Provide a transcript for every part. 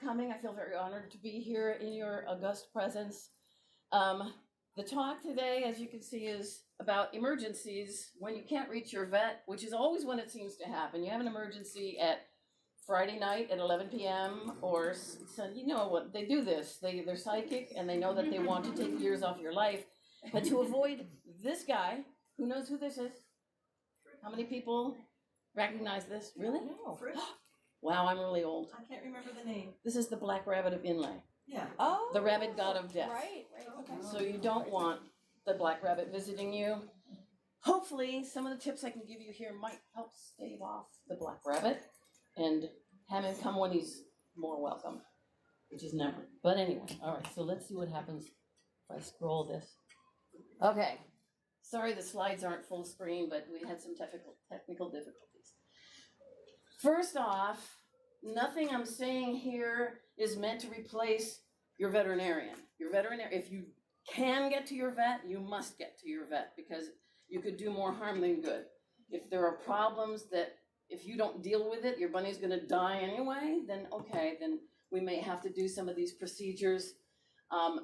coming. I feel very honored to be here in your august presence. The talk today, as you can see, is about emergencies when you can't reach your vet, which is always when it seems to happen. You have an emergency at Friday night at 11 p.m. or so, you know what they do this. They're psychic and they know that they want to take years off your life. But to avoid this guy, who knows who this is? How many people recognize this? Really? No. Wow, I'm really old. I can't remember the name. This is the black rabbit of Inlay. Yeah. Oh. The rabbit god of death. Right. Okay. So you don't want the black rabbit visiting you. Hopefully, some of the tips I can give you here might help stave off the black rabbit and have him come when he's more welcome, which is never. But anyway, all right, so let's see what happens if I scroll this. Okay. Sorry the slides aren't full screen, but we had some technical difficulties. First off, nothing I'm saying here is meant to replace your veterinarian. If you can get to your vet, you must get to your vet because you could do more harm than good. If there are problems that if you don't deal with it, your bunny's going to die anyway, then okay, then we may have to do some of these procedures.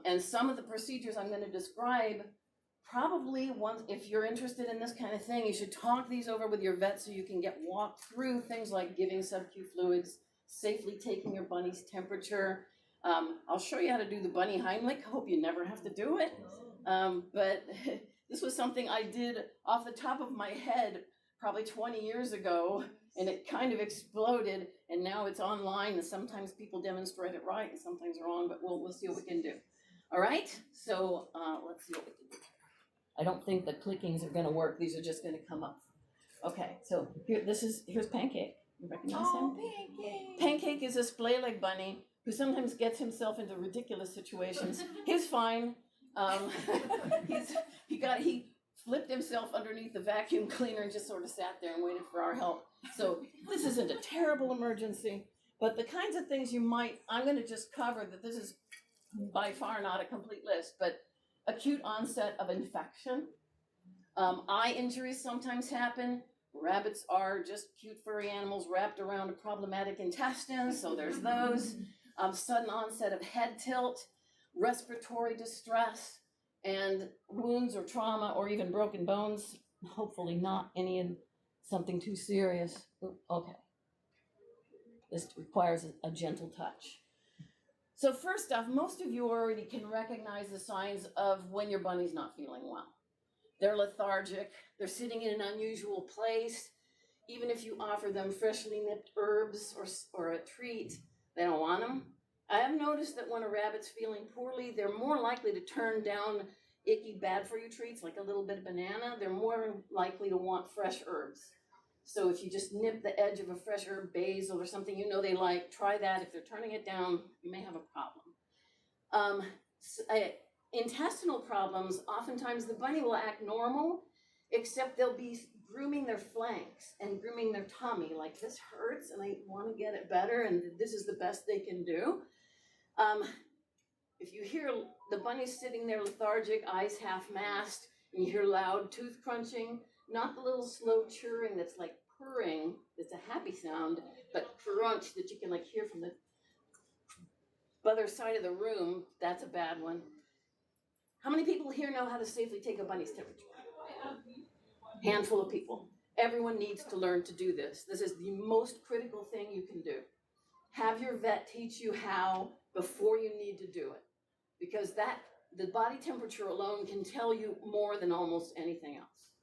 And some of the procedures I'm going to describe, probably once, if you're interested in this kind of thing, you should talk these over with your vet so you can get walked through things like giving sub-Q fluids, safely taking your bunny's temperature. I'll show you how to do the bunny Heimlich. I hope you never have to do it. But this was something I did off the top of my head probably 20 years ago, and it kind of exploded, and now it's online, and sometimes people demonstrate it right and sometimes wrong, but we'll see what we can do. All right, so let's see what we can do. I don't think the clickings are going to work. These are just going to come up. Okay, so here's Pancake. You recognize him? Pancake! Pancake is a splay-leg bunny who sometimes gets himself into ridiculous situations. He's fine. He flipped himself underneath the vacuum cleaner and just sort of sat there and waited for our help. So this isn't a terrible emergency, but the kinds of things I'm going to just cover that this is by far not a complete list, but acute onset of infection. Eye injuries sometimes happen. Rabbits are just cute furry animals wrapped around a problematic intestine, so there's those. Sudden onset of head tilt, respiratory distress, and wounds or trauma or even broken bones. Hopefully not something too serious. Okay. This requires a gentle touch. So first off, most of you already can recognize the signs of when your bunny's not feeling well. They're lethargic, they're sitting in an unusual place. Even if you offer them freshly nipped herbs or a treat, they don't want them. I have noticed that when a rabbit's feeling poorly, they're more likely to turn down icky, bad-for-you treats, like a little bit of banana. They're more likely to want fresh herbs. So if you just nip the edge of a fresh herb, basil or something you know they like, try that. If they're turning it down, you may have a problem. Intestinal problems, oftentimes the bunny will act normal, except they'll be grooming their flanks and grooming their tummy, like this hurts and they want to get it better and this is the best they can do. If you hear the bunny sitting there lethargic, eyes half-masked, and you hear loud tooth crunching, not the little slow churring that's like purring, that's a happy sound, but crunch that you can like hear from the other side of the room, that's a bad one. How many people here know how to safely take a bunny's temperature? Handful of people. Everyone needs to learn to do this. This is the most critical thing you can do. Have your vet teach you how before you need to do it. Because the body temperature alone can tell you more than almost anything else.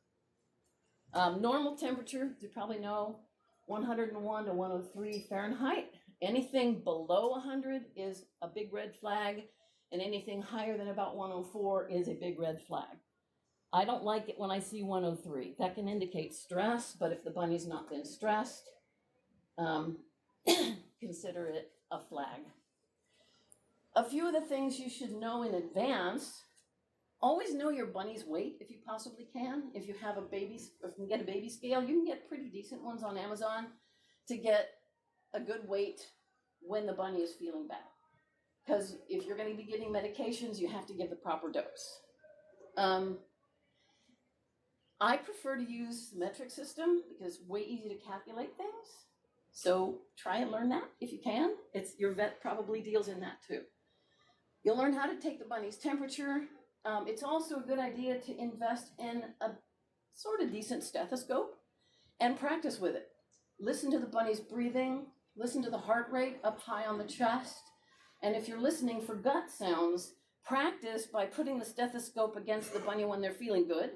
Normal temperature, you probably know, 101 to 103 Fahrenheit. Anything below 100 is a big red flag, and anything higher than about 104 is a big red flag. I don't like it when I see 103. That can indicate stress, but if the bunny's not been stressed, consider it a flag. A few of the things you should know in advance: always know your bunny's weight if you possibly can. If you have if you can get a baby scale, you can get pretty decent ones on Amazon to get a good weight when the bunny is feeling bad. Because if you're going to be getting medications, you have to give the proper dose. I prefer to use the metric system because it's way easy to calculate things. So try and learn that if you can. Your vet probably deals in that too. You'll learn how to take the bunny's temperature. It's also a good idea to invest in a sort of decent stethoscope and practice with it. Listen to the bunny's breathing, listen to the heart rate up high on the chest. And if you're listening for gut sounds, practice by putting the stethoscope against the bunny when they're feeling good.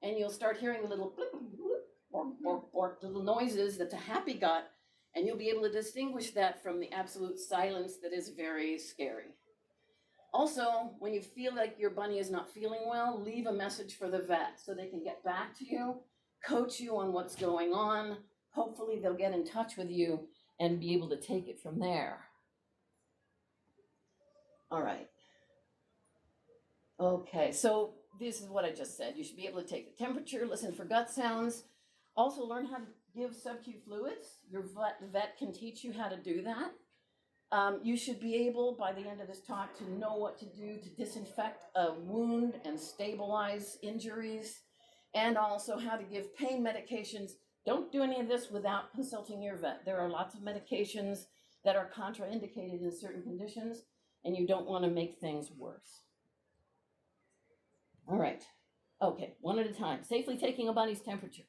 And you'll start hearing the little blip, blip, bork, bork, bork, little noises. That's a happy gut. And you'll be able to distinguish that from the absolute silence that is very scary. Also, when you feel like your bunny is not feeling well, leave a message for the vet so they can get back to you, coach you on what's going on. Hopefully they'll get in touch with you and be able to take it from there. All right. Okay, so this is what I just said. You should be able to take the temperature, listen for gut sounds, also learn how to give sub-Q fluids. Your vet can teach you how to do that. You should be able, by the end of this talk, to know what to do to disinfect a wound and stabilize injuries, and also how to give pain medications. Don't do any of this without consulting your vet. There are lots of medications that are contraindicated in certain conditions, and you don't want to make things worse. All right. Okay, one at a time. Safely taking a bunny's temperature.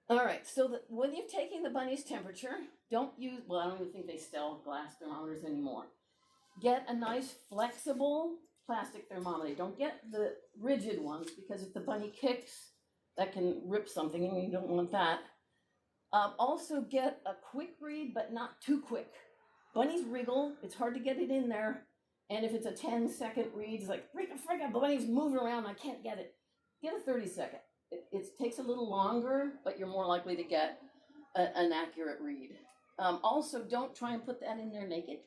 All right, so when you're taking the bunny's temperature, don't use, well, I don't even think they sell glass thermometers anymore. Get a nice flexible plastic thermometer. Don't get the rigid ones, because if the bunny kicks, that can rip something and you don't want that. Also get a quick read, but not too quick. Bunnies wriggle, it's hard to get it in there. And if it's a 10-second read, it's like, fricka, the bunny's moving around, I can't get it. Get a 30-second. It takes a little longer, but you're more likely to get an accurate read. Also, don't try and put that in there naked.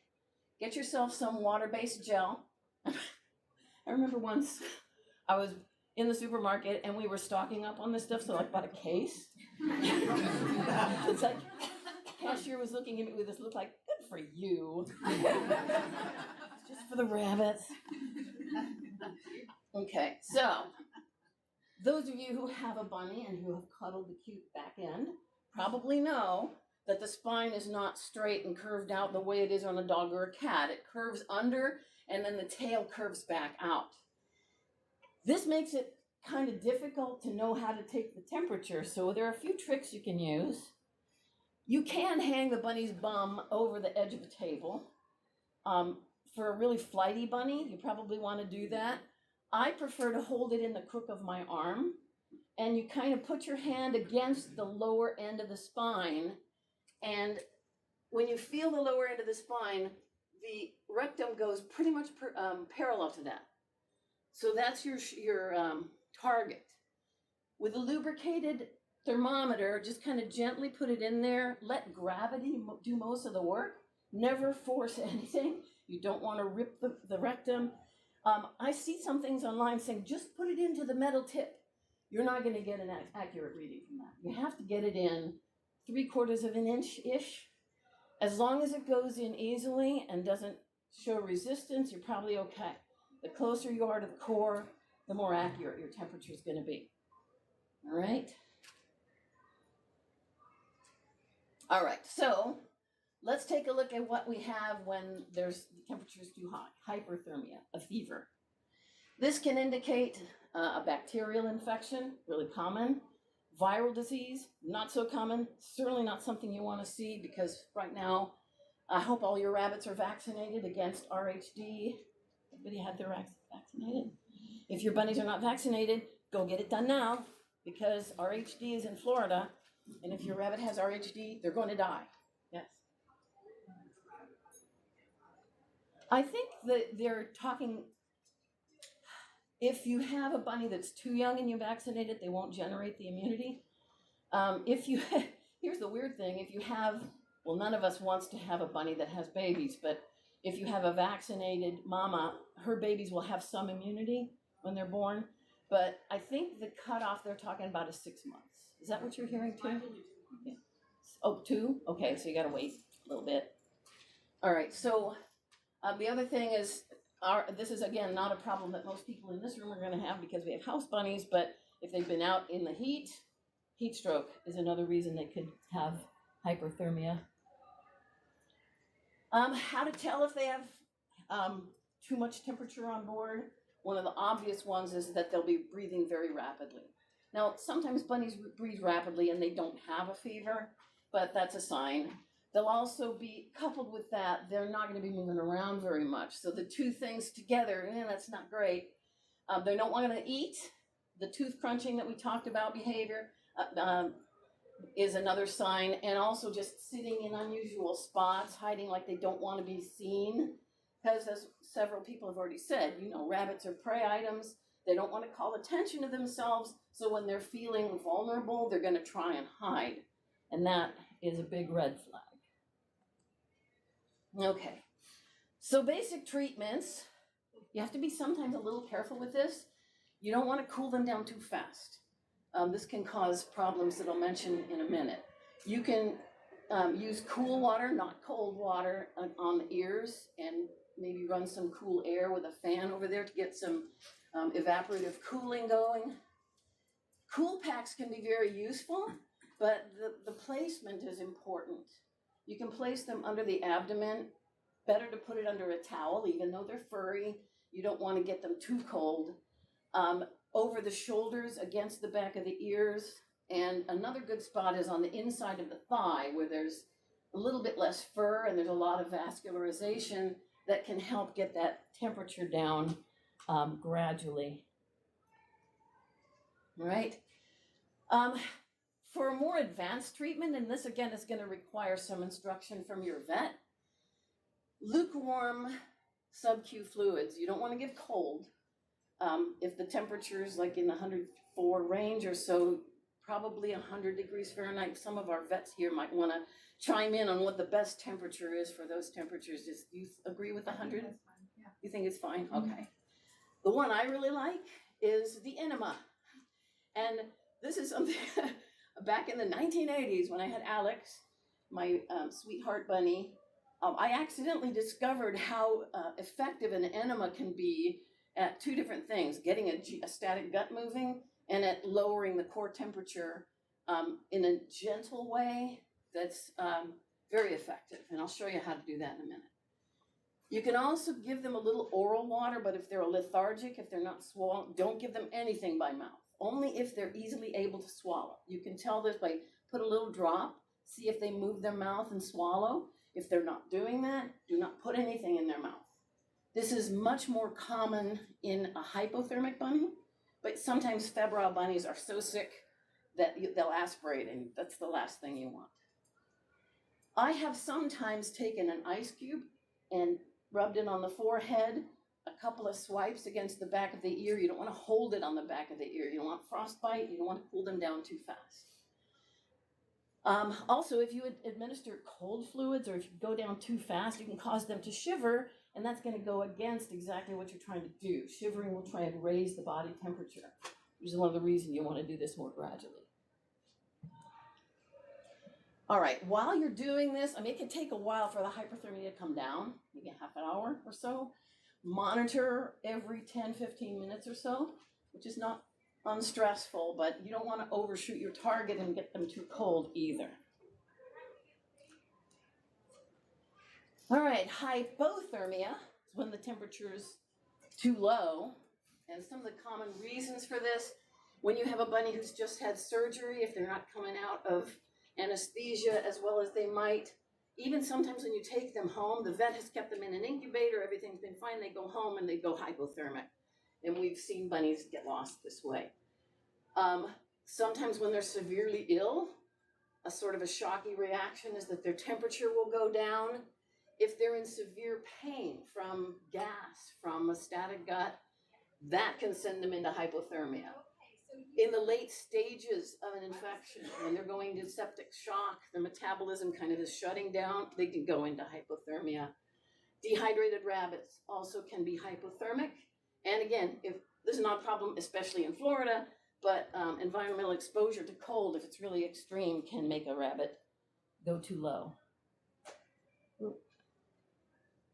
Get yourself some water-based gel. I remember once I was in the supermarket and we were stocking up on this stuff, so I bought a case. It's like, cashier was looking at me with this look like, good for you. It's just for the rabbits. Okay, so those of you who have a bunny and who have cuddled the cute back end probably know that the spine is not straight and curved out the way it is on a dog or a cat. It curves under and then the tail curves back out. This makes it kind of difficult to know how to take the temperature, so there are a few tricks you can use. You can hang the bunny's bum over the edge of the table. For a really flighty bunny, you probably want to do that. I prefer to hold it in the crook of my arm, and you kind of put your hand against the lower end of the spine, and when you feel the lower end of the spine, the rectum goes pretty much parallel to that. So that's your target. With a lubricated thermometer, just kind of gently put it in there, let gravity do most of the work, never force anything. You don't want to rip the rectum. I see some things online saying, just put it into the metal tip. You're not going to get an accurate reading from that. You have to get it in 3/4 of an inch-ish. As long as it goes in easily and doesn't show resistance, you're probably okay. The closer you are to the core, the more accurate your temperature is going to be. All right? All right, so let's take a look at what we have when the temperature is too high. Hyperthermia, a fever. This can indicate a bacterial infection, really common. Viral disease, not so common. Certainly not something you want to see, because right now, I hope all your rabbits are vaccinated against RHD. Everybody had their vaccinated? If your bunnies are not vaccinated, go get it done now, because RHD is in Florida, and if your rabbit has RHD, they're going to die. Yes. I think that they're talking, if you have a bunny that's too young and you vaccinate it, they won't generate the immunity. Here's the weird thing, if you have, well, none of us wants to have a bunny that has babies, but if you have a vaccinated mama, her babies will have some immunity when they're born. But I think the cutoff they're talking about is 6 months. Is that what you're hearing too? Okay. Oh, 2? Okay, so you got to wait a little bit. All right, so the other thing is, this is, again, not a problem that most people in this room are going to have because we have house bunnies, but if they've been out in the heat Heat stroke is another reason they could have hyperthermia. How to tell if they have too much temperature on board? One of the obvious ones is that they'll be breathing very rapidly. Now, sometimes bunnies breathe rapidly and they don't have a fever, but that's a sign. They'll also be, coupled with that, they're not going to be moving around very much. So the two things together, that's not great. They don't want to eat. The tooth crunching that we talked about behavior is another sign. And also just sitting in unusual spots, hiding like they don't want to be seen. Because as several people have already said, rabbits are prey items. They don't want to call attention to themselves. So when they're feeling vulnerable, they're going to try and hide. And that is a big red flag. Okay, so basic treatments, you have to be sometimes a little careful with this. You don't want to cool them down too fast. This can cause problems that I'll mention in a minute. You can use cool water, not cold water, on the ears, and maybe run some cool air with a fan over there to get some evaporative cooling going. Cool packs can be very useful, but the placement is important. You can place them under the abdomen. Better to put it under a towel, even though they're furry. You don't want to get them too cold. Over the shoulders, against the back of the ears. And another good spot is on the inside of the thigh, where there's a little bit less fur and there's a lot of vascularization that can help get that temperature down gradually. All right. For a more advanced treatment, and this again is going to require some instruction from your vet, lukewarm sub-Q fluids. You don't want to give cold. If the temperature is like in the 104 range or so, probably 100 degrees Fahrenheit. Some of our vets here might want to chime in on what the best temperature is for those temperatures. Do you agree with 100? That's fine. Yeah. You think it's fine? Okay. The one I really like is the enema. And this is something back in the 1980s when I had Alex, my sweetheart bunny, I accidentally discovered how effective an enema can be at two different things, getting a static gut moving and at lowering the core temperature in a gentle way that's very effective. And I'll show you how to do that in a minute. You can also give them a little oral water, but if they're lethargic, if they're not swallowing, don't give them anything by mouth. Only if they're easily able to swallow. You can tell this by put a little drop, see if they move their mouth and swallow. If they're not doing that, do not put anything in their mouth. This is much more common in a hypothermic bunny, but sometimes febrile bunnies are so sick that they'll aspirate, and that's the last thing you want. I have sometimes taken an ice cube and rubbed it on the forehead, a couple of swipes against the back of the ear. You don't want to hold it on the back of the ear. You don't want frostbite. You don't want to cool them down too fast. Also, if you administer cold fluids or if you go down too fast, you can cause them to shiver, and that's going to go against exactly what you're trying to do. Shivering will try and raise the body temperature, which is one of the reasons you want to do this more gradually. All right, while you're doing this, it can take a while for the hyperthermia to come down, maybe half an hour or so. Monitor every 10, 15 minutes or so, which is not unstressful, but you don't want to overshoot your target and get them too cold either. All right, hypothermia is when the temperature is too low. And some of the common reasons for this, when you have a bunny who's just had surgery, if they're not coming out of anesthesia as well as they might, even sometimes when you take them home, the vet has kept them in an incubator, everything's been fine, they go home and they go hypothermic. And we've seen bunnies get lost this way. Sometimes when they're severely ill, a sort of a shocky reaction is that their temperature will go down. If they're in severe pain from gas, from a static gut, that can send them into hypothermia. In the late stages of an infection, when they're going to septic shock, their metabolism kind of is shutting down, they can go into hypothermia. Dehydrated rabbits also can be hypothermic. And again, if this is not a problem, especially in Florida, but environmental exposure to cold, if it's really extreme, can make a rabbit go too low.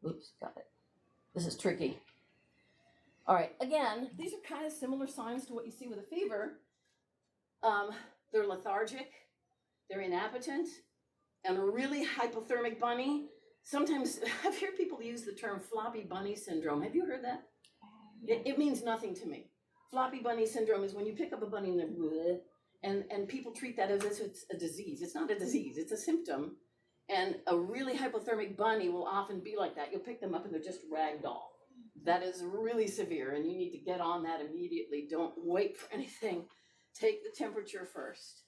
Oops, got it. This is tricky. All right, again, these are kind of similar signs to what you see with a fever. they're lethargic, they're inappetent, and a really hypothermic bunny, sometimes I've heard people use the term floppy bunny syndrome. Have you heard that? It means nothing to me. Floppy bunny syndrome is when you pick up a bunny and they're bleh, and people treat that as if it's a disease. It's not a disease, it's a symptom. And a really hypothermic bunny will often be like that. You'll pick them up and they're just ragdoll. That is really severe, and you need to get on that immediately. Don't wait for anything. Take the temperature first.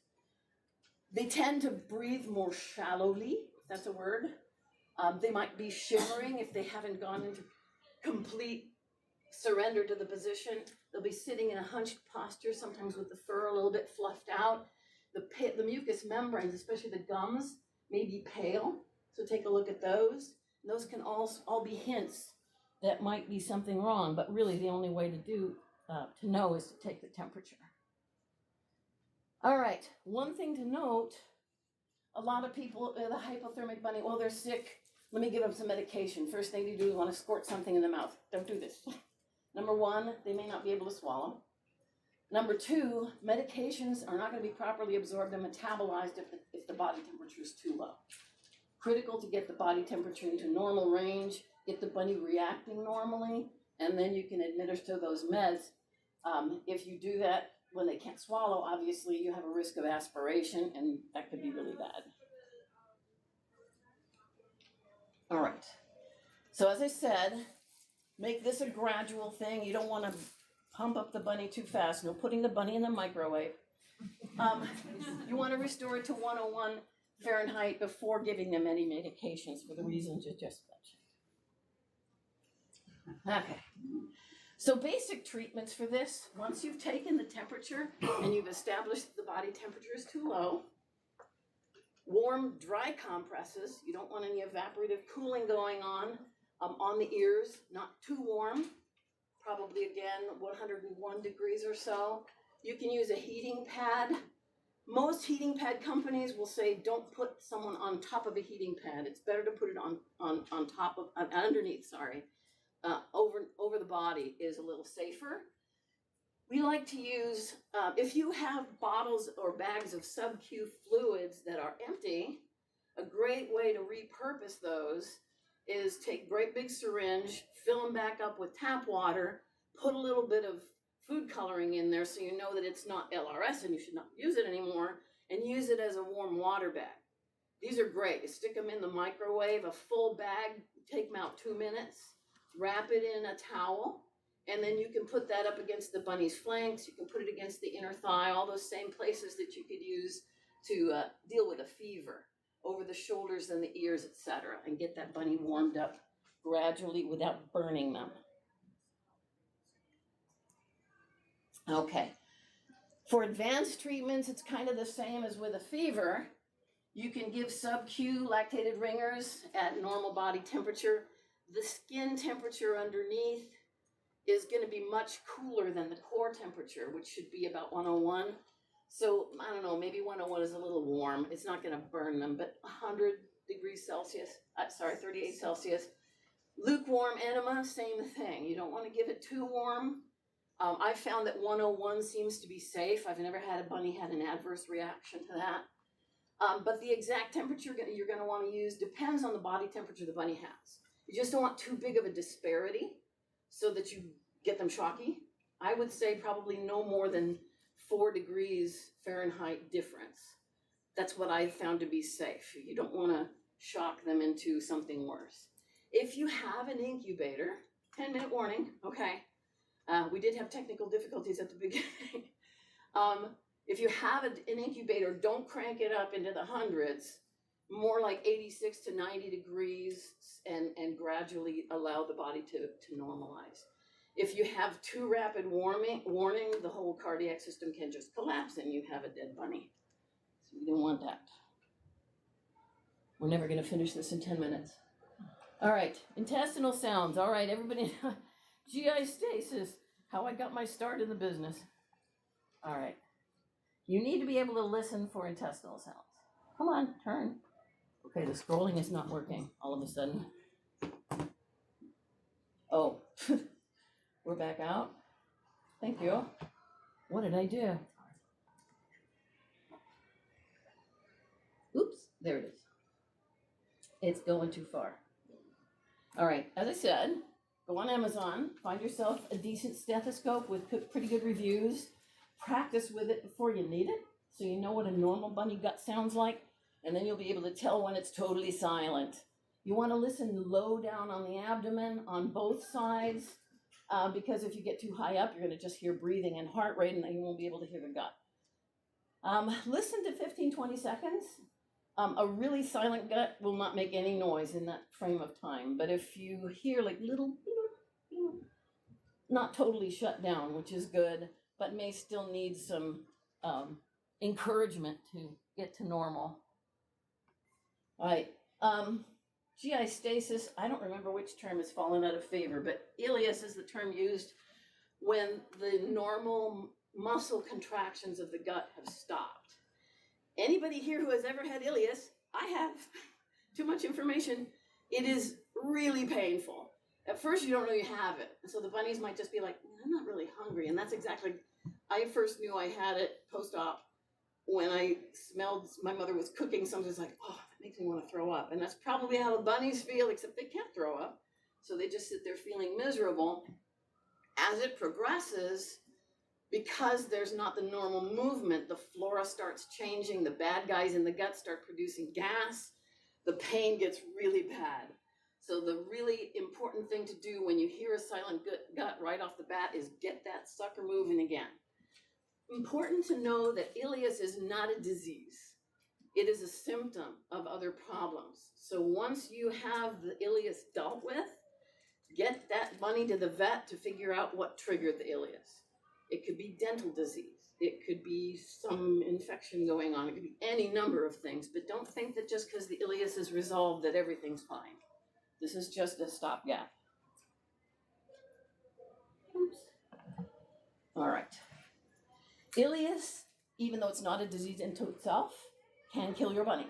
They tend to breathe more shallowly, if that's a word. They might be shivering if they haven't gone into complete surrender to the position. They'll be sitting in a hunched posture, sometimes with the fur a little bit fluffed out. The mucous membranes, especially the gums, may be pale, so take a look at those. And those can all be hints that might be something wrong, but really the only way to know is to take the temperature. All right, one thing to note, a lot of people, the hypothermic bunny, well, they're sick, let me give them some medication. First thing you do is want to squirt something in the mouth. Don't do this. Number one, they may not be able to swallow. Number two, medications are not going to be properly absorbed and metabolized if the body temperature is too low. Critical to get the body temperature into normal range, get the bunny reacting normally, and then you can administer those meds. If you do that when they can't swallow, obviously you have a risk of aspiration, and that could be really bad. All right. So as I said, make this a gradual thing. You don't want to pump up the bunny too fast. No putting the bunny in the microwave. You want to restore it to 101 Fahrenheit before giving them any medications for the reasons you just mentioned. Okay. So basic treatments for this, once you've taken the temperature and you've established that the body temperature is too low, warm, dry compresses. You don't want any evaporative cooling going on the ears, not too warm. Probably, again, 101 degrees or so. You can use a heating pad. Most heating pad companies will say don't put someone on top of a heating pad. It's better to put it on top of, underneath, sorry. Over the body is a little safer. We like to use, if you have bottles or bags of sub-Q fluids that are empty, a great way to repurpose those is take a great big syringe, fill them back up with tap water, put a little bit of food coloring in there so you know that it's not LRS and you should not use it anymore, and use it as a warm water bag. These are great. You stick them in the microwave, a full bag, take them out 2 minutes, wrap it in a towel, and then you can put that up against the bunny's flanks. You can put it against the inner thigh, all those same places that you could use to deal with a fever, over the shoulders and the ears, etc., and get that bunny warmed up gradually without burning them. Okay. For advanced treatments, it's kind of the same as with a fever. You can give sub-Q lactated ringers at normal body temperature. The skin temperature underneath is going to be much cooler than the core temperature, which should be about 101. So, I don't know, maybe 101 is a little warm. It's not going to burn them, but 100 degrees Celsius, 38 Celsius. Lukewarm enema, same thing. You don't want to give it too warm. I found that 101 seems to be safe. I've never had a bunny had an adverse reaction to that. But the exact temperature you're going to want to use depends on the body temperature the bunny has. You just don't want too big of a disparity so that you get them shocky. I would say probably no more than 4 degrees Fahrenheit difference. That's what I found to be safe. You don't want to shock them into something worse. If you have an incubator, 10-minute warning, okay. We did have technical difficulties at the beginning. If you have an incubator, don't crank it up into the hundreds, more like 86 to 90 degrees, and gradually allow the body to normalize. If you have too rapid warning, the whole cardiac system can just collapse and you have a dead bunny. So we don't want that. We're never going to finish this in 10 minutes. All right, intestinal sounds. All right, everybody, GI stasis, how I got my start in the business. All right, you need to be able to listen for intestinal sounds. Come on, turn. Okay, the scrolling is not working all of a sudden. Oh, we're back out. Thank you. What did I do? There it is. It's going too far. All right, as I said, go on Amazon, find yourself a decent stethoscope with pretty good reviews. Practice with it before you need it, so you know what a normal bunny gut sounds like, and then you'll be able to tell when it's totally silent. You want to listen low down on the abdomen on both sides, because if you get too high up, you're going to just hear breathing and heart rate, and then you won't be able to hear the gut. Listen to 15, 20 seconds. A really silent gut will not make any noise in that frame of time, but if you hear like little, not totally shut down, which is good, but may still need some encouragement to get to normal. All right. GI stasis, I don't remember which term has fallen out of favor, but ileus is the term used when the normal muscle contractions of the gut have stopped. Anybody here who has ever had ileus, I have, too much information, it is really painful. At first you don't know you have it, and so the bunnies might just be like, I'm not really hungry, and that's exactly, I first knew I had it post-op when I smelled my mother was cooking something. It's like, oh, that makes me want to throw up. And that's probably how the bunnies feel, except they can't throw up. So they just sit there feeling miserable. As it progresses, because there's not the normal movement, the flora starts changing, the bad guys in the gut start producing gas, the pain gets really bad. So the really important thing to do when you hear a silent gut right off the bat is get that sucker moving again. Important to know that ileus is not a disease. It is a symptom of other problems. So once you have the ileus dealt with, get that bunny to the vet to figure out what triggered the ileus. It could be dental disease. It could be some infection going on. It could be any number of things. But don't think that just because the ileus is resolved that everything's fine. This is just a stopgap. Oops. All right. Ileus, even though it's not a disease into itself, can kill your bunny.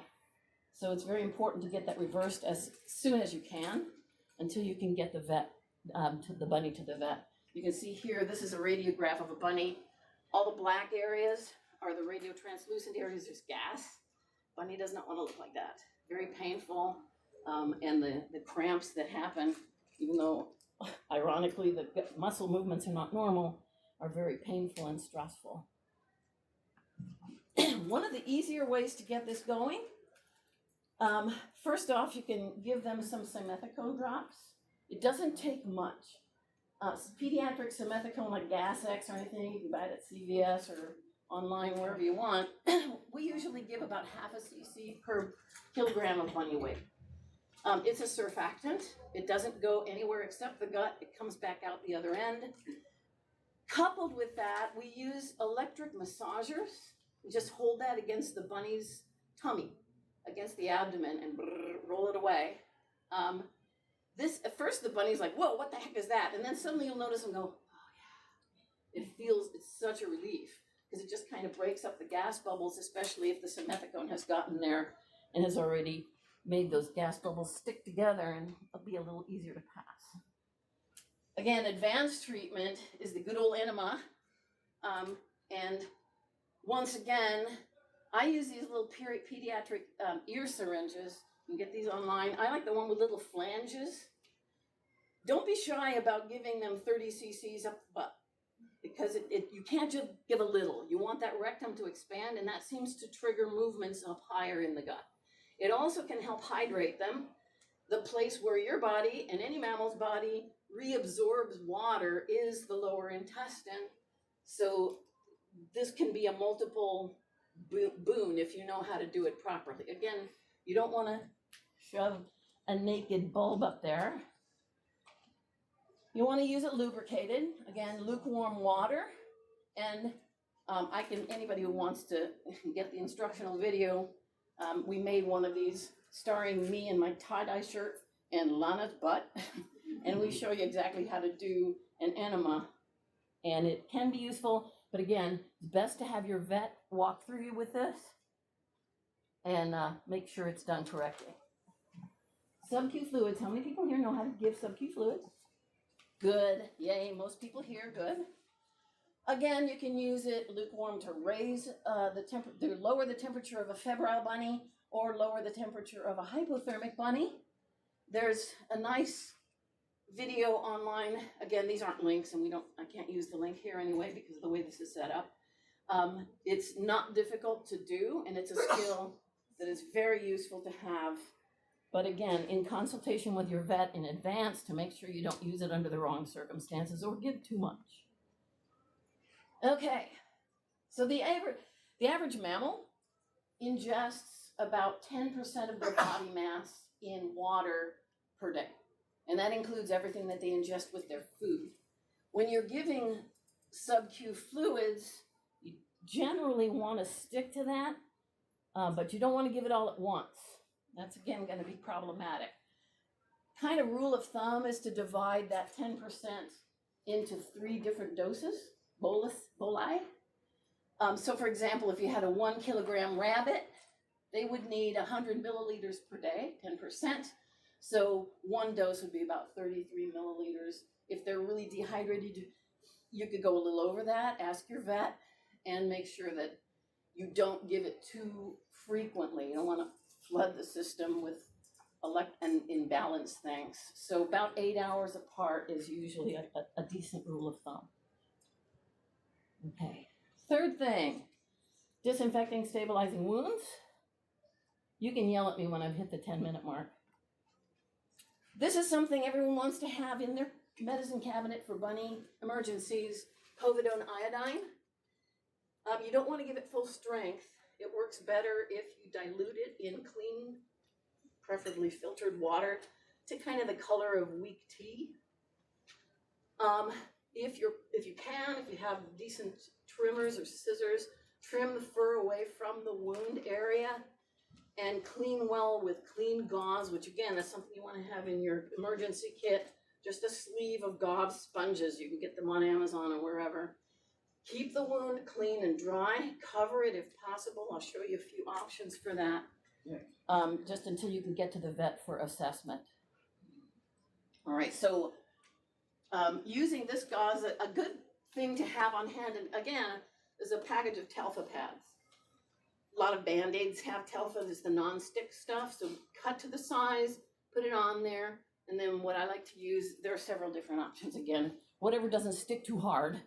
So it's very important to get that reversed as soon as you can until you can get the vet, the bunny to the vet. You can see here, this is a radiograph of a bunny. All the black areas are the radiotranslucent areas. There's gas. Bunny does not want to look like that. Very painful. And the cramps that happen, even though ironically the muscle movements are not normal, are very painful and stressful. One of the easier ways to get this going, first off, you can give them some simethicone drops. It doesn't take much. Pediatric simethicone like Gas-X or anything, you can buy it at CVS or online, wherever you want. We usually give about half a cc per kilogram of bunny weight. It's a surfactant. It doesn't go anywhere except the gut. It comes back out the other end. Coupled with that, we use electric massagers. We just hold that against the bunny's tummy, against the abdomen, and roll it away. At first the bunny's like, whoa, what the heck is that? And then suddenly you'll notice him go, oh yeah. It's such a relief, because it just kind of breaks up the gas bubbles, especially if the simethicone has gotten there and has already made those gas bubbles stick together, and it'll be a little easier to pass. Again, advanced treatment is the good old enema. And once again, I use these little pediatric ear syringes. You can get these online. I like the one with little flanges. Don't be shy about giving them 30 cc's up the butt, because you can't just give a little. You want that rectum to expand, and that seems to trigger movements up higher in the gut. It also can help hydrate them. The place where your body and any mammal's body reabsorbs water is the lower intestine. So this can be a multiple boon if you know how to do it properly. Again, you don't want to shove a naked bulb up there. You want to use it lubricated. Again, lukewarm water. And anybody who wants to get the instructional video, we made one of these starring me in my tie-dye shirt and Lana's butt. And we show you exactly how to do an enema. And it can be useful, but again, it's best to have your vet walk through you with this and make sure it's done correctly. Sub-Q fluids. How many people here know how to give sub-Q fluids? Good. Yay, most people here. Good. Again, you can use it lukewarm to raise to lower the temperature of a febrile bunny, or lower the temperature of a hypothermic bunny. There's a nice video online. Again, these aren't links, and I can't use the link here anyway because of the way this is set up. It's not difficult to do, and it's a skill that is very useful to have. But again, in consultation with your vet in advance to make sure you don't use it under the wrong circumstances or give too much. Okay, so the average mammal ingests about 10% of their body mass in water per day. And that includes everything that they ingest with their food. When you're giving sub-Q fluids, you generally want to stick to that, but you don't want to give it all at once. That's, again, going to be problematic. Kind of rule of thumb is to divide that 10% into 3 different doses, boli. So, for example, if you had a 1 kilogram rabbit, they would need 100 milliliters per day, 10%. So 1 dose would be about 33 milliliters. If they're really dehydrated, you could go a little over that. Ask your vet and make sure that you don't give it too frequently. You don't want to flood the system with and imbalance things. So about 8 hours apart is usually a decent rule of thumb. Okay. Third thing, disinfecting, stabilizing wounds. You can yell at me when I've hit the 10-minute mark. This is something everyone wants to have in their medicine cabinet for bunny emergencies, povidone iodine. You don't want to give it full strength. It works better if you dilute it in clean, preferably filtered water to kind of the color of weak tea. If you have decent trimmers or scissors, trim the fur away from the wound area and clean well with clean gauze, which again is something you want to have in your emergency kit. Just a sleeve of gauze sponges. You can get them on Amazon or wherever. Keep the wound clean and dry. Cover it if possible. I'll show you a few options for that. Just until you can get to the vet for assessment. All right, so using this gauze, a good thing to have on hand, and again, is a package of Telfa pads. A lot of Band-Aids have Telfa, it's the non-stick stuff, so cut to the size, put it on there, and then what I like to use, there are several different options again. Whatever doesn't stick too hard.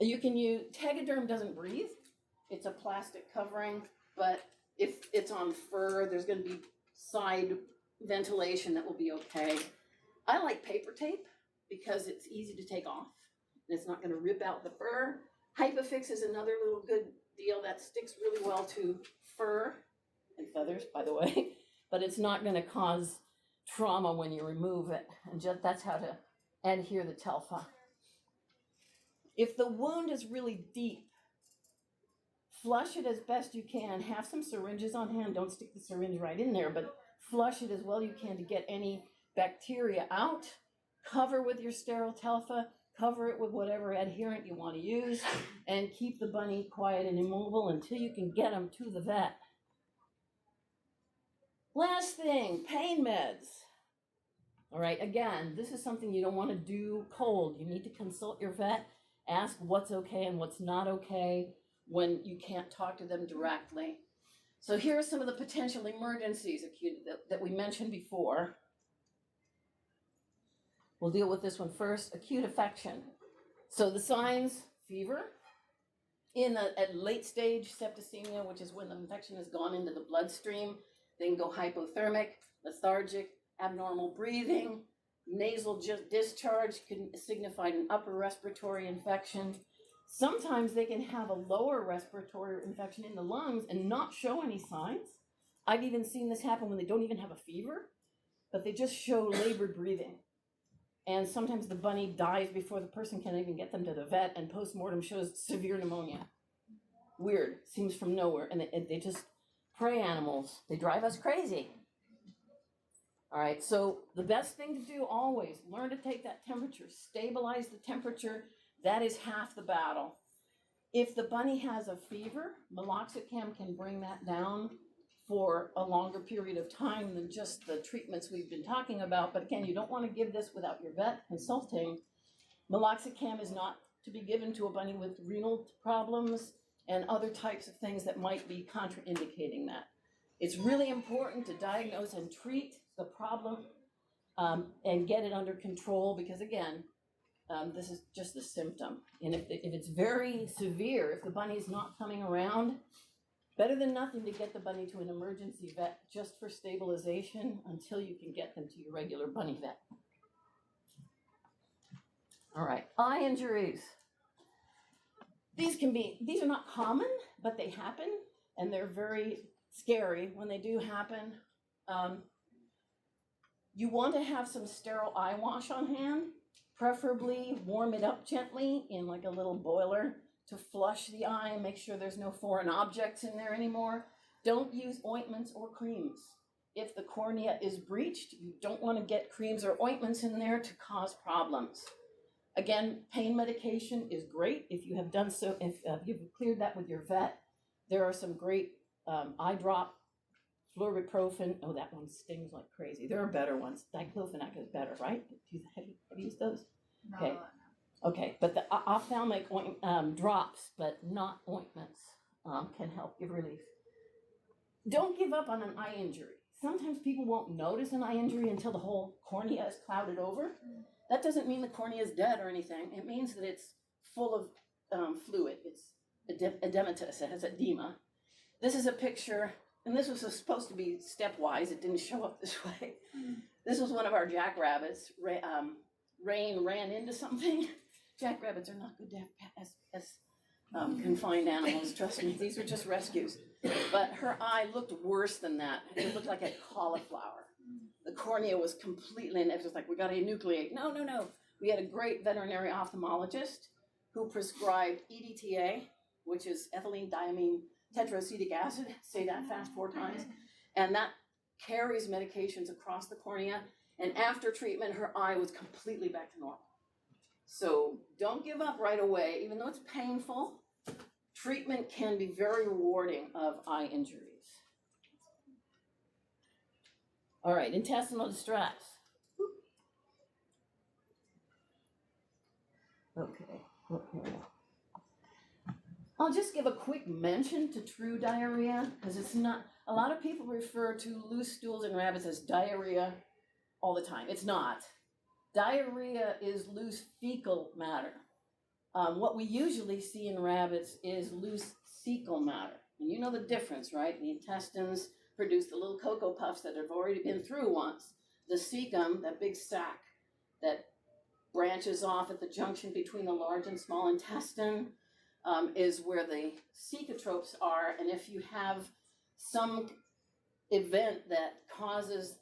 You can use, Tegaderm doesn't breathe. It's a plastic covering, but if it's on fur, there's going to be side ventilation that will be okay. I like paper tape because it's easy to take off and it's not going to rip out the fur. Hypofix is another little good deal that sticks really well to fur and feathers, by the way, but it's not going to cause trauma when you remove it. And just, that's how to adhere the Telfa. If the wound is really deep, flush it as best you can. Have some syringes on hand. Don't stick the syringe right in there, but flush it as well you can to get any bacteria out. Cover with your sterile Telfa. Cover it with whatever adherent you want to use, and keep the bunny quiet and immobile until you can get them to the vet. Last thing, pain meds. All right, again, this is something you don't want to do cold. You need to consult your vet, ask what's okay and what's not okay when you can't talk to them directly. So here are some of the potential emergencies that we mentioned before. We'll deal with this one first, acute affection. So the signs, fever, at late stage septicemia, which is when the infection has gone into the bloodstream, they can go hypothermic, lethargic, abnormal breathing, nasal discharge can signify an upper respiratory infection. Sometimes they can have a lower respiratory infection in the lungs and not show any signs. I've even seen this happen when they don't even have a fever, but they just show labored breathing. And sometimes the bunny dies before the person can even get them to the vet, and postmortem shows severe pneumonia. Weird, seems from nowhere. And they just, prey animals, they drive us crazy. All right, so the best thing to do always, learn to take that temperature, stabilize the temperature. That is half the battle. If the bunny has a fever, meloxicam can bring that down for a longer period of time than just the treatments we've been talking about. But again, you don't want to give this without your vet consulting. Meloxicam is not to be given to a bunny with renal problems and other types of things that might be contraindicating that. It's really important to diagnose and treat the problem and get it under control because, again, this is just a symptom. And if it's very severe, if the bunny's not coming around, better than nothing to get the bunny to an emergency vet just for stabilization until you can get them to your regular bunny vet. All right, eye injuries. These are not common, but they happen, and they're very scary when they do happen. You want to have some sterile eye wash on hand, preferably warm it up gently in like a little boiler to flush the eye and make sure there's no foreign objects in there anymore. Don't use ointments or creams. If the cornea is breached, you don't want to get creams or ointments in there to cause problems. Again, pain medication is great if you have done so, if you've cleared that with your vet. There are some great eye drop, fluoroprofen. Oh, that one stings like crazy. There are better ones. Diclofenac is better, right? Have you used those? No. Okay. Okay, but the ophthalmic drops, but not ointments, can help give relief. Don't give up on an eye injury. Sometimes people won't notice an eye injury until the whole cornea is clouded over. That doesn't mean the cornea is dead or anything. It means that it's full of fluid. It's edematous. It has edema. This is a picture, and this was supposed to be stepwise. It didn't show up this way. This was one of our jackrabbits. Rain ran into something. Jackrabbits are not good to have as confined animals, trust me. These are just rescues. But her eye looked worse than that. It looked like a cauliflower. The cornea was completely, and it was like, we got to enucleate. No. We had a great veterinary ophthalmologist who prescribed EDTA, which is ethylene diamine tetraacetic acid. Say that fast 4 times. And that carries medications across the cornea. And after treatment, her eye was completely back to normal. So don't give up right away, even though it's painful. Treatment can be very rewarding of eye injuries. All right, intestinal distress. Okay. I'll just give a quick mention to true diarrhea, because it's not, a lot of people refer to loose stools in rabbits as diarrhea all the time. It's not. Diarrhea is loose fecal matter. What we usually see in rabbits is loose cecal matter. And you know the difference, right? The intestines produce the little cocoa puffs that have already been through once. The cecum, that big sac that branches off at the junction between the large and small intestine, is where the cecotropes are. And if you have some event that causes,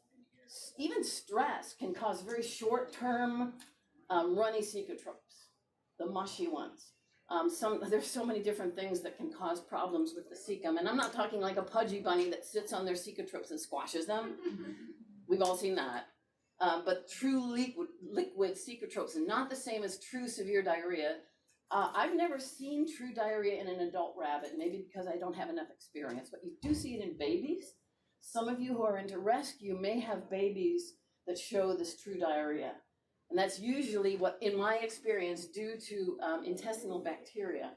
even stress can cause very short-term runny cecotropes, the mushy ones. There's so many different things that can cause problems with the cecum. And I'm not talking like a pudgy bunny that sits on their cecotropes and squashes them. We've all seen that. But true liquid cecotropes are not the same as true severe diarrhea. I've never seen true diarrhea in an adult rabbit, maybe because I don't have enough experience, but you do see it in babies. Some of you who are into rescue may have babies that show this true diarrhea. And that's usually what, in my experience, due to intestinal bacteria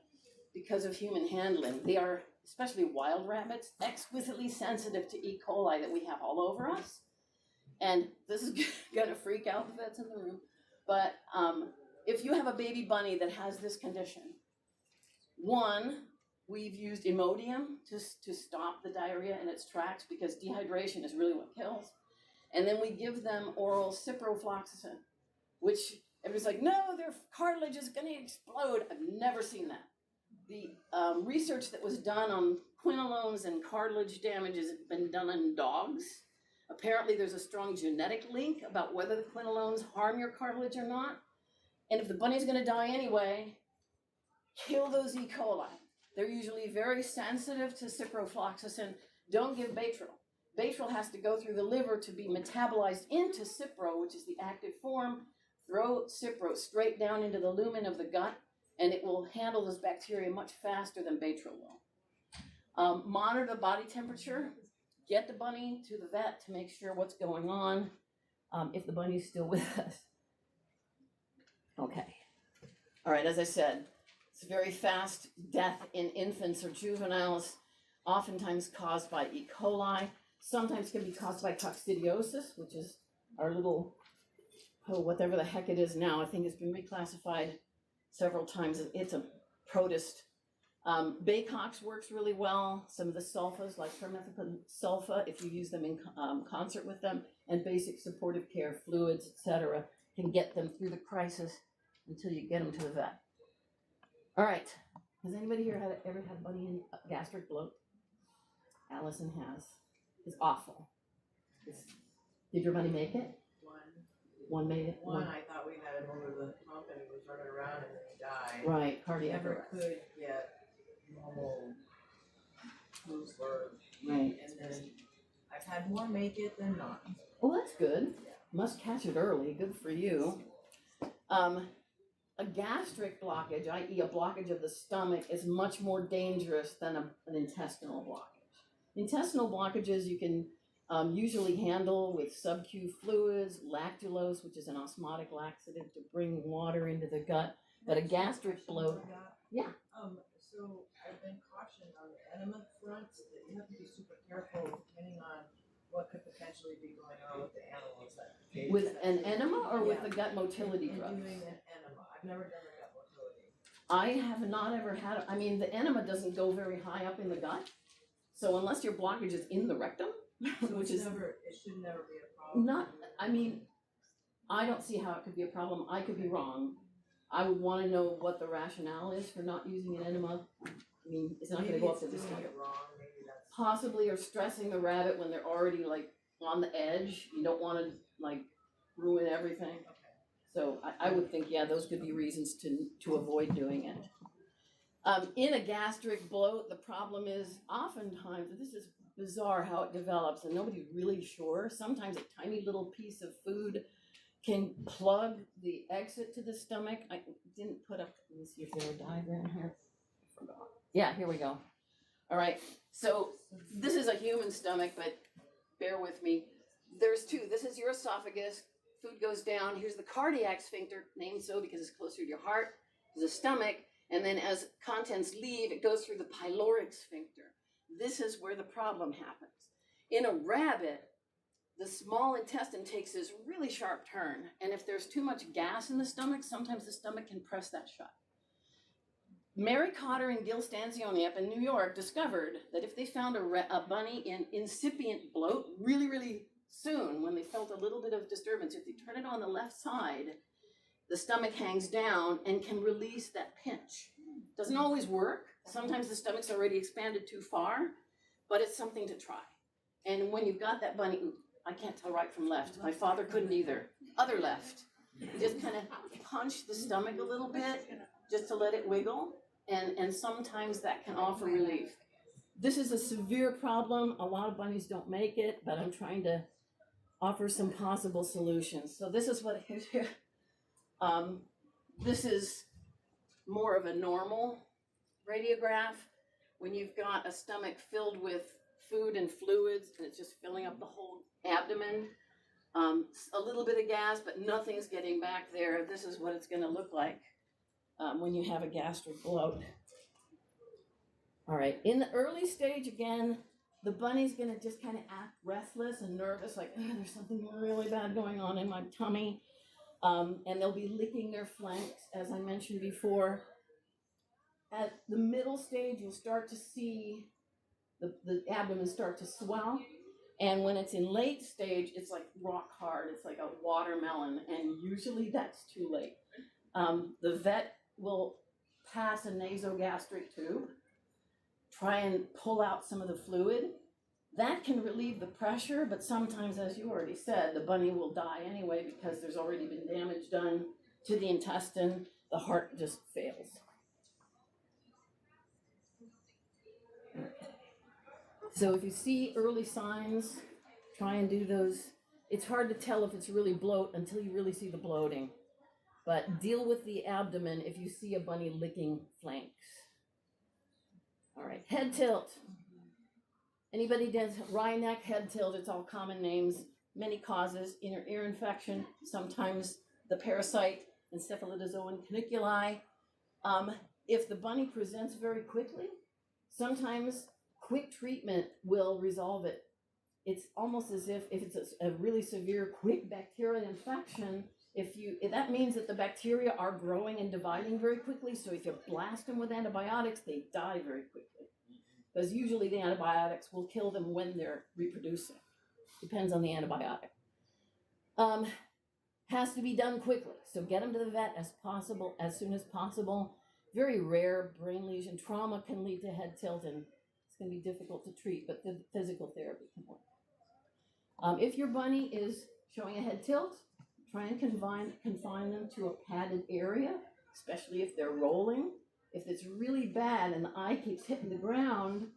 because of human handling. They are, especially wild rabbits, exquisitely sensitive to E. coli that we have all over us. And this is going to freak out the vets in the room. But if you have a baby bunny that has this condition, one, we've used Imodium to stop the diarrhea in its tracks because dehydration is really what kills. And then we give them oral ciprofloxacin, which everybody's like, no, their cartilage is going to explode. I've never seen that. The research that was done on quinolones and cartilage damage has been done in dogs. Apparently there's a strong genetic link about whether the quinolones harm your cartilage or not. And if the bunny's going to die anyway, kill those E. coli. They're usually very sensitive to ciprofloxacin. Don't give Baytril. Baytril has to go through the liver to be metabolized into Cipro, which is the active form. Throw Cipro straight down into the lumen of the gut, and it will handle this bacteria much faster than Baytril will. Monitor the body temperature. Get the bunny to the vet to make sure what's going on, if the bunny's still with us. Okay. All right, as I said, It's very fast death in infants or juveniles, oftentimes caused by E. coli. Sometimes can be caused by coccidiosis, which is our little, whatever the heck it is now. I think it's been reclassified several times. It's a protist. Baycox works really well. Some of the sulfas, like permethylene sulfa, if you use them in concert with them, and basic supportive care, fluids, etc., can get them through the crisis until you get them to the vet. All right. Has anybody here ever had bunny in gastric bloat? Allison has. It's awful. Did your bunny make it? One made it. One I thought we had him over the pump and he was running around and then he died. Right, cardiac Never arrest. could get normal loose birth. Right. And then I've had more make it than not. Well, that's good. Must catch it early. Good for you. A gastric blockage, i.e. a blockage of the stomach, is much more dangerous than an intestinal blockage. Intestinal blockages you can usually handle with sub-Q fluids, lactulose, which is an osmotic laxative to bring water into the gut. But a gastric bloat, yeah. So I've been cautioned on the enema front that you have to be super careful depending on what could potentially be going on with the animals. With an enema or with the gut motility drugs? Doing an enema. I've never done a gut motility. I have not ever had, I mean, the enema doesn't go very high up in the gut. So unless your blockage is in the rectum, So which is it should never be a problem. not, I mean, I don't see how it could be a problem. I could be wrong. I would want to know what the rationale is for not using an enema. I mean, it's not going to go up to the stomach. Possibly, or stressing the rabbit when they're already like on the edge. You don't want to like ruin everything. Okay. So I would think, yeah, those could be reasons to avoid doing it. In a gastric bloat, the problem is oftentimes, this is bizarre how it develops and nobody's really sure. Sometimes a tiny little piece of food can plug the exit to the stomach. I didn't put up, let me see if there's a diagram here. I forgot. Yeah, here we go. All right, so this is a human stomach, but bear with me. There's two. This is your esophagus. Food goes down. Here's the cardiac sphincter, named so because it's closer to your heart. There's a stomach, and then as contents leave, it goes through the pyloric sphincter. This is where the problem happens. In a rabbit, the small intestine takes this really sharp turn, and if there's too much gas in the stomach, sometimes the stomach can press that shut. Mary Cotter and Gil Stanzioni up in New York discovered that if they found a bunny in incipient bloat really, really soon, when they felt a little bit of disturbance, if they turn it on the left side, the stomach hangs down and can release that pinch. Doesn't always work. Sometimes the stomach's already expanded too far, but it's something to try. And when you've got that bunny, I can't tell right from left. My father couldn't either. Other left. You just kind of punch the stomach a little bit just to let it wiggle. And sometimes that can offer relief. This is a severe problem. A lot of bunnies don't make it, but I'm trying to offer some possible solutions. So this is what it is here. This is more of a normal radiograph. When you've got a stomach filled with food and fluids, and it's just filling up the whole abdomen. A little bit of gas, but nothing's getting back there. This is what it's going to look like when you have a gastric bloat. All right, in the early stage, again, the bunny's going to just kind of act restless and nervous, like, oh, there's something really bad going on in my tummy. And they'll be licking their flanks, as I mentioned before. At the middle stage, you'll start to see the abdomen start to swell. And when it's in late stage, it's like rock hard. It's like a watermelon, and usually that's too late. The vet will pass a nasogastric tube, try and pull out some of the fluid. That can relieve the pressure, but sometimes, as you already said, the bunny will die anyway because there's already been damage done to the intestine. The heart just fails. So if you see early signs, try and do those. It's hard to tell if it's really bloat until you really see the bloating. But deal with the abdomen if you see a bunny licking flanks. All right, head tilt. Anybody does wry neck, head tilt, it's all common names. Many causes, inner ear infection, sometimes the parasite encephalidozoan caniculi. if the bunny presents very quickly, sometimes quick treatment will resolve it. It's almost as if it's a really severe, quick bacterial infection, that means that the bacteria are growing and dividing very quickly. So if you blast them with antibiotics, they die very quickly. Because usually the antibiotics will kill them when they're reproducing. Depends on the antibiotic. Has to be done quickly. So get them to the vet as soon as possible. Very rare brain lesion trauma can lead to head tilt, and it's going to be difficult to treat, but the physical therapy can work. If your bunny is showing a head tilt, try and confine them to a padded area, especially if they're rolling. If it's really bad and the eye keeps hitting the ground,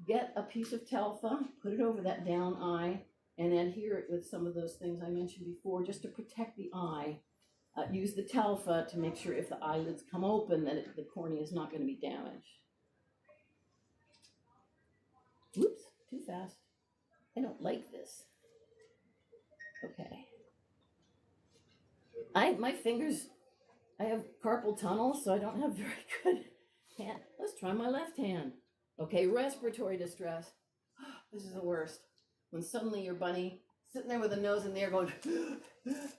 get a piece of telfa, put it over that down eye, and adhere it with some of those things I mentioned before, just to protect the eye. Use the telfa to make sure if the eyelids come open that the cornea is not going to be damaged. Whoops, too fast. I don't like this. Okay. My fingers, I have carpal tunnel, so I don't have very good hand. Let's try my left hand. Okay, respiratory distress. This is the worst. When suddenly your bunny sitting there with a nose in the air going,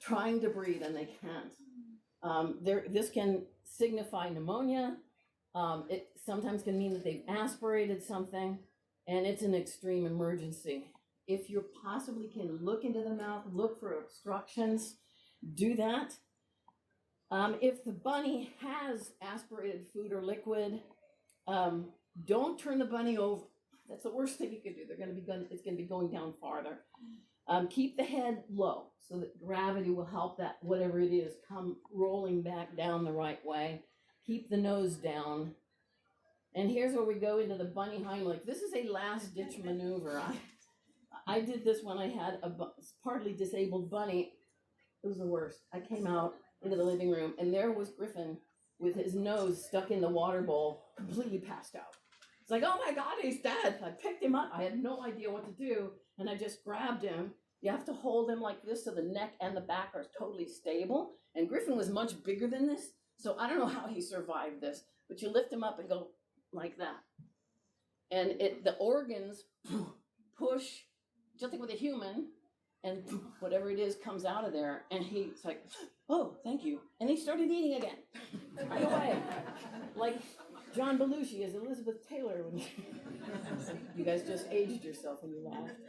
trying to breathe, and they can't. This can signify pneumonia. It sometimes can mean that they've aspirated something, and it's an extreme emergency. If you possibly can look into the mouth, look for obstructions, do that. If the bunny has aspirated food or liquid, don't turn the bunny over. That's the worst thing you could do. It's going to be going down farther. Keep the head low so that gravity will help that whatever it is come rolling back down the right way. Keep the nose down. And here's where we go into the bunny Heimlich. This is a last ditch maneuver. I did this when I had a partly disabled bunny. It was the worst. I came out into the living room and there was Griffin with his nose stuck in the water bowl, completely passed out. It's like, oh my God, he's dead. I picked him up. I had no idea what to do. And I just grabbed him. You have to hold him like this so the neck and the back are totally stable. And Griffin was much bigger than this. So I don't know how he survived this, but you lift him up and go like that. And the organs push, just like with a human, and whatever it is comes out of there. And he's like, oh, thank you. And he started eating again, right away. Like John Belushi as Elizabeth Taylor. You guys just aged yourself when you laughed.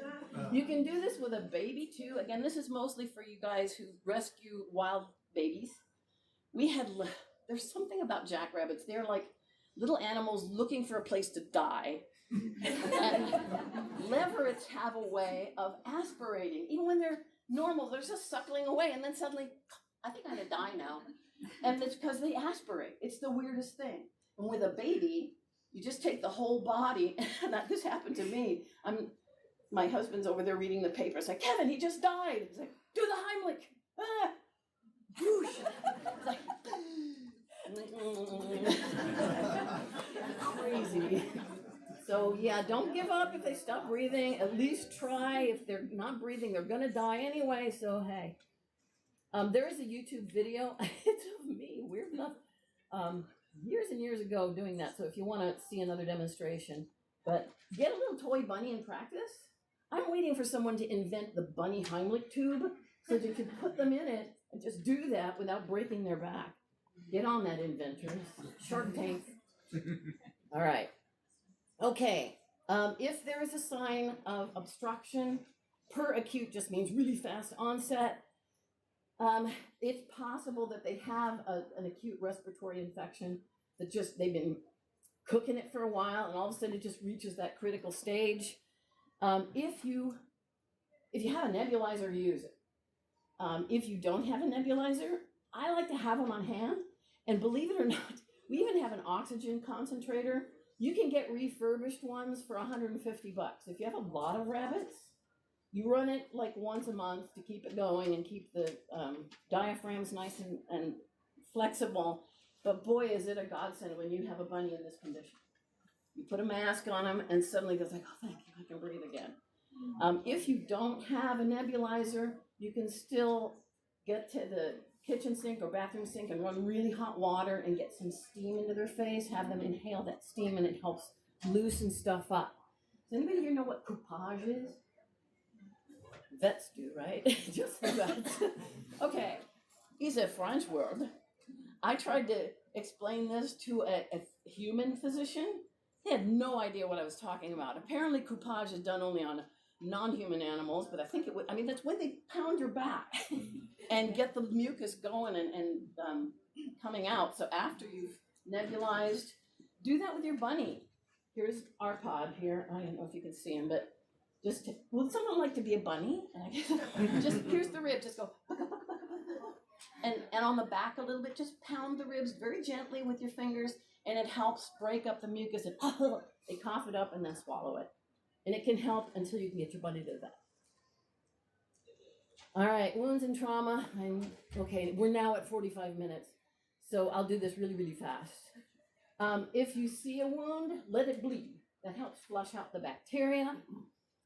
You can do this with a baby too. Again, this is mostly for you guys who rescue wild babies. There's something about jackrabbits. They're like little animals looking for a place to die. And leverets have a way of aspirating. Even when they're normal, they're just suckling away, and then suddenly, I think I'm gonna die now. And it's because they aspirate. It's the weirdest thing. And with a baby, you just take the whole body. And this happened to me. My husband's over there reading the paper. It's like, Kevin, he just died. It's like, do the Heimlich. Ah, whoosh. It's like, crazy. So yeah, don't give up if they stop breathing. At least try. If they're not breathing, they're gonna die anyway. So hey, there is a YouTube video. It's of me, weird enough, years and years ago doing that. So if you want to see another demonstration, but get a little toy bunny and practice. I'm waiting for someone to invent the bunny Heimlich tube so that you can put them in it and just do that without breaking their back. Get on that, inventors. Shark Tank. All right. Okay. If there is a sign of obstruction, per acute just means really fast onset. It's possible that they have an acute respiratory infection that they've been cooking it for a while and all of a sudden it just reaches that critical stage. If you have a nebulizer, use it. If you don't have a nebulizer, I like to have them on hand. And believe it or not, we even have an oxygen concentrator. You can get refurbished ones for $150. If you have a lot of rabbits, you run it like once a month to keep it going and keep the diaphragms nice and flexible. But boy, is it a godsend when you have a bunny in this condition. You put a mask on them and suddenly it's like, oh, thank you, I can breathe again. If you don't have a nebulizer, you can still get to the kitchen sink or bathroom sink and run really hot water and get some steam into their face, have them inhale that steam, and it helps loosen stuff up. Does anybody here know what coupage is? Vets do, right? Just the vets. Okay, it's a French word. I tried to explain this to a human physician. They had no idea what I was talking about. Apparently, coupage is done only on non-human animals, but I think it would, I mean, that's when they pound your back and get the mucus going and coming out. So after you've nebulized, do that with your bunny. Here's our pod here. I don't know if you can see him, but just, would someone like to be a bunny? And I guess, just, here's the rib, just go, and on the back a little bit, just pound the ribs very gently with your fingers, and it helps break up the mucus, and they cough it up and then swallow it. And it can help until you can get your bunny to that. All right, wounds and trauma. Okay, we're now at 45 minutes, so I'll do this really, really fast. If you see a wound, let it bleed. That helps flush out the bacteria.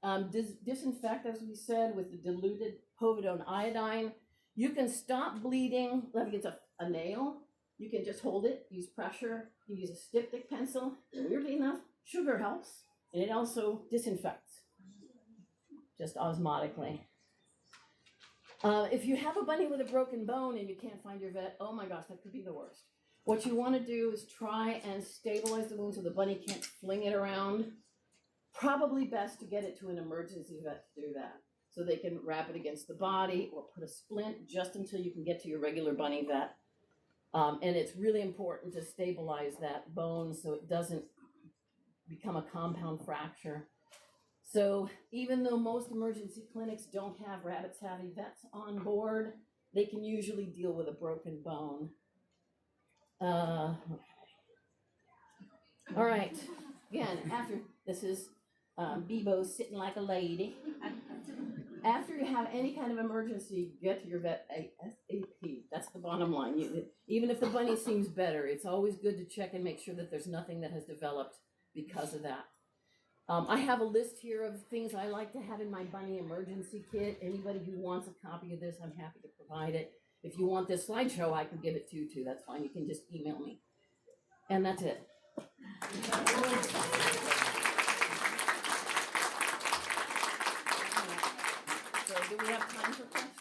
Disinfect, as we said, with the diluted povidone iodine. You can stop bleeding, like it's a nail. You can just hold it, use pressure. You use a styptic pencil. Weirdly enough, sugar helps, and it also disinfects, just osmotically. If you have a bunny with a broken bone and you can't find your vet, oh my gosh, that could be the worst. What you want to do is try and stabilize the wound so the bunny can't fling it around. Probably best to get it to an emergency vet to do that, so they can wrap it against the body or put a splint just until you can get to your regular bunny vet. And it's really important to stabilize that bone so it doesn't become a compound fracture. So even though most emergency clinics don't have rabbit savvy vets on board, they can usually deal with a broken bone. Okay. All right. Again, after this is Bebo sitting like a lady. After you have any kind of emergency, get to your vet ASAP. That's the bottom line. Even if the bunny seems better, it's always good to check and make sure that there's nothing that has developed because of that. I have a list here of things I like to have in my bunny emergency kit. Anybody who wants a copy of this, I'm happy to provide it. If you want this slideshow, I can give it to you too. That's fine. You can just email me. And that's it. So do we have time for questions?